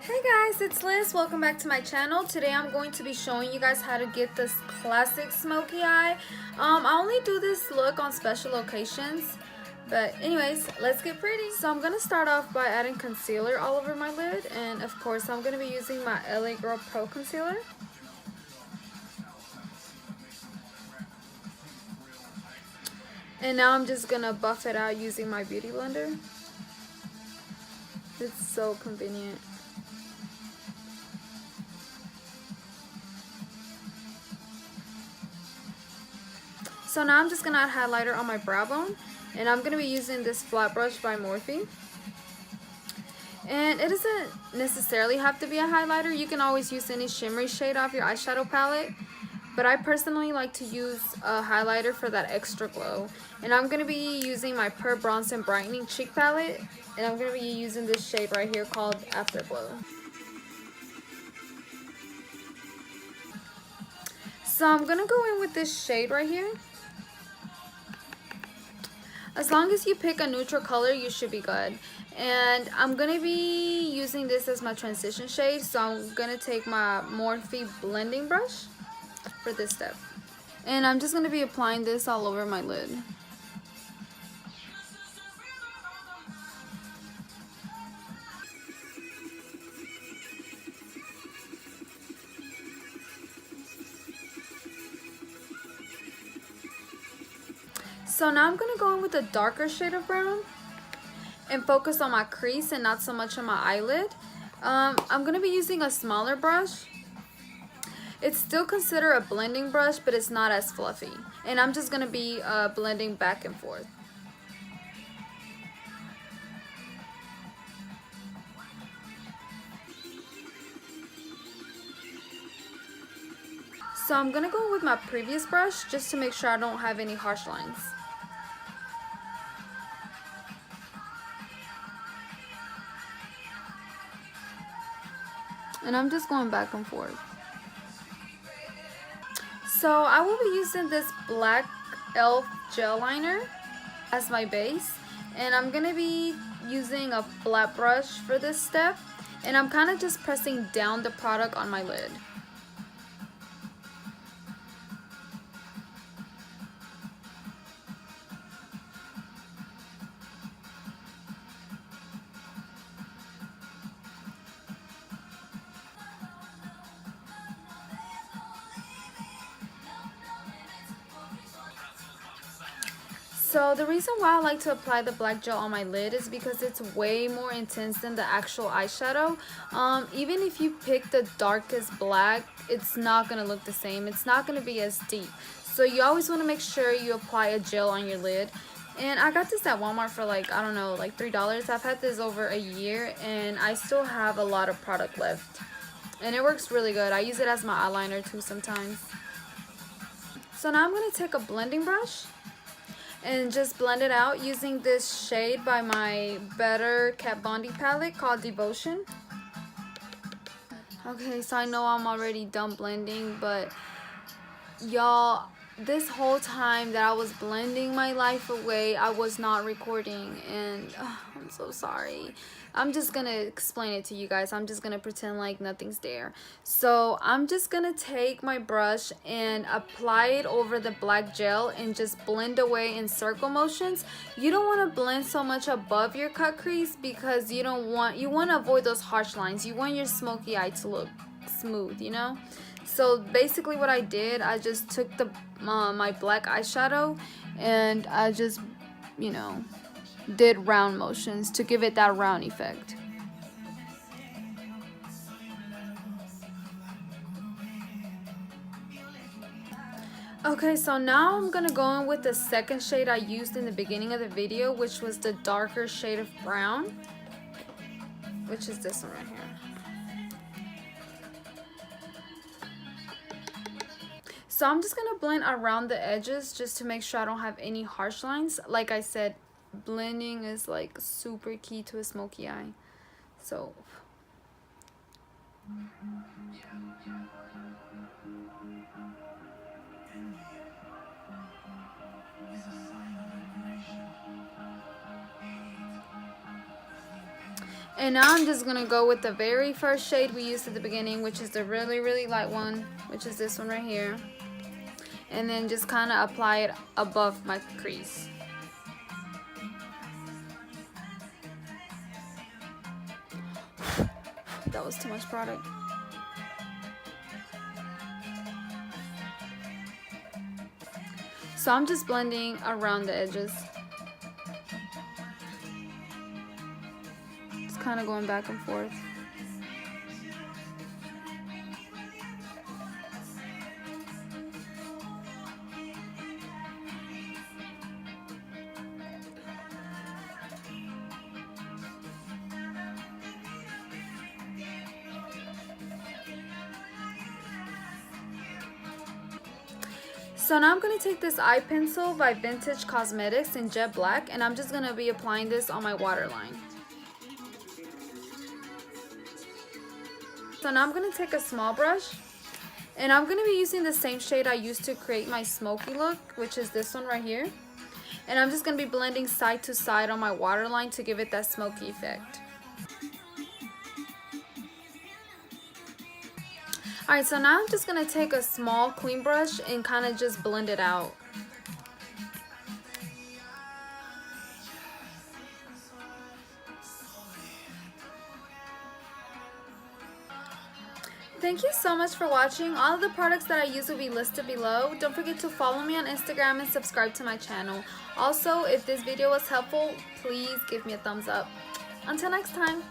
Hey guys, it's Liz. Welcome back to my channel. Today I'm going to be showing you guys how to get this classic smoky eye. I only do this look on special occasions. But anyways, let's get pretty. So I'm going to start off by adding concealer all over my lid. And of course, I'm going to be using my LA Girl Pro Concealer. And now I'm just going to buff it out using my beauty blender. It's so convenient. So now I'm just going to add highlighter on my brow bone. And I'm going to be using this flat brush by Morphe. And it doesn't necessarily have to be a highlighter. You can always use any shimmery shade off your eyeshadow palette. But I personally like to use a highlighter for that extra glow. And I'm going to be using my Pure Bronze and Brightening Cheek Palette. And I'm going to be using this shade right here called Afterglow. So I'm going to go in with this shade right here. As long as you pick a neutral color, you should be good. And I'm going to be using this as my transition shade. So I'm going to take my Morphe blending brush for this step. And I'm just going to be applying this all over my lid. So now I'm going to go in with a darker shade of brown and focus on my crease and not so much on my eyelid. I'm going to be using a smaller brush. It's still considered a blending brush, but it's not as fluffy. And I'm just going to be blending back and forth. So I'm going to go with my previous brush just to make sure I don't have any harsh lines. And I'm just going back and forth. So I will be using this black e.l.f. gel liner as my base. And I'm going to be using a flat brush for this step. And I'm kind of just pressing down the product on my lid. So the reason why I like to apply the black gel on my lid is because it's way more intense than the actual eyeshadow. Even if you pick the darkest black, it's not going to look the same. It's not going to be as deep. So you always want to make sure you apply a gel on your lid. And I got this at Walmart for like, I don't know, like $3. I've had this over a year and I still have a lot of product left. And it works really good. I use it as my eyeliner too sometimes. So now I'm going to take a blending brush and just blend it out using this shade by my Better Kat Von D palette called Devotion. Okay, so I know I'm already done blending, but y'all, this whole time that I was blending my life away, I was not recording, and I'm so sorry. I'm just gonna explain it to you guys. I'm just gonna pretend like nothing's there. So I'm just gonna take my brush and apply it over the black gel and just blend away in circle motions. You don't want to blend so much above your cut crease because you want to avoid those harsh lines. You want your smoky eye to look smooth, you know. So basically what I did, I just took the my black eyeshadow and I just, you know, did round motions to give it that round effect. Okay, so now I'm gonna go in with the second shade I used in the beginning of the video, which was the darker shade of brown, which is this one right here. So I'm just gonna blend around the edges just to make sure I don't have any harsh lines. Like I said, blending is like super key to a smoky eye. So And now I'm just gonna go with the very first shade we used at the beginning, which is the really, really light one, which is this one right here. And then just kind of apply it above my crease. That was too much product. So I'm just blending around the edges. Just kind of going back and forth. So now I'm going to take this eye pencil by Vintage Cosmetics in jet black, and I'm just going to be applying this on my waterline. So now I'm going to take a small brush, and I'm going to be using the same shade I used to create my smoky look, which is this one right here. And I'm just going to be blending side to side on my waterline to give it that smoky effect. Alright, so now I'm just going to take a small clean brush and kind of just blend it out. Thank you so much for watching. All of the products that I use will be listed below. Don't forget to follow me on Instagram and subscribe to my channel. Also, if this video was helpful, please give me a thumbs up. Until next time.